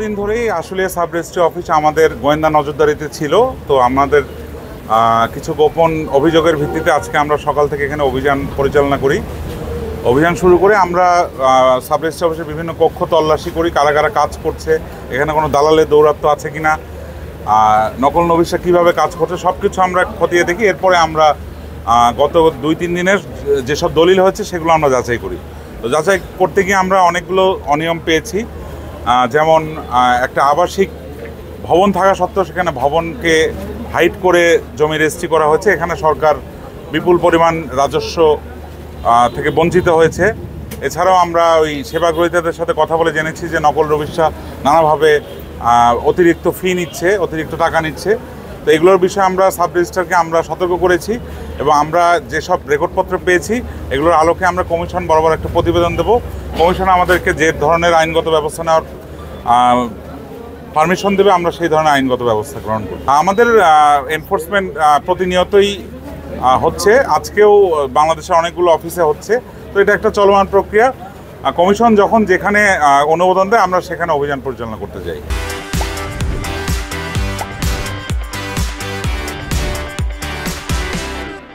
দীর্ঘদিন ধরেই আসলে সাব রেজিস্ট্রি অফিস আমাদের গোয়েন্দা নজরদারিতে ছিল। তো আমাদের কিছু গোপন অভিযোগের ভিত্তিতে আজকে আমরা সকাল থেকে এখানে অভিযান পরিচালনা করি। অভিযান শুরু করে আমরা সাব রেজিস্ট্রি অফিসের বিভিন্ন কক্ষ তল্লাশি করি, কারা কারা কাজ করছে, এখানে কোনো দালালের দৌরাত্ম্য আছে কিনা, নকল নবিশরা কীভাবে কাজ করছে, সব কিছু আমরা খতিয়ে দেখি। এরপরে আমরা গত 2-3 দিনের যেসব দলিল হয়েছে সেগুলো আমরা যাচাই করি। তো যাচাই করতে গিয়ে আমরা অনেকগুলো অনিয়ম পেয়েছি। যেমন একটা আবাসিক ভবন থাকা সত্ত্বেও সেখানে ভবনকে হাইট করে জমি রেজিস্ট্রি করা হয়েছে। এখানে সরকার বিপুল পরিমাণ রাজস্ব থেকে বঞ্চিত হয়েছে। এছাড়াও আমরা ওই সেবা গ্রহীতাদের সাথে কথা বলে জেনেছি যে নকল রবিশা নানাভাবে অতিরিক্ত ফি নিচ্ছে, অতিরিক্ত টাকা নিচ্ছে। তো এগুলোর বিষয়ে আমরা সাব রেজিস্ট্রারকে আমরা সতর্ক করেছি এবং আমরা যেসব রেকর্ডপত্র পেয়েছি এগুলোর আলোকে আমরা কমিশন বরাবর একটা প্রতিবেদন দেব। কমিশন আমাদেরকে যে ধরনের আইনগত ব্যবস্থা নেওয়ার পারমিশন দেবে আমরা সেই ধরনের আইনগত ব্যবস্থা গ্রহণ করব। আমাদের এনফোর্সমেন্ট প্রতিনিয়তই হচ্ছে, আজকেও বাংলাদেশের অনেকগুলো অফিসে হচ্ছে। তো এটা একটা চলমান প্রক্রিয়া। কমিশন যখন যেখানে অনুমোদন দেয় আমরা সেখানে অভিযান পরিচালনা করতে যাই।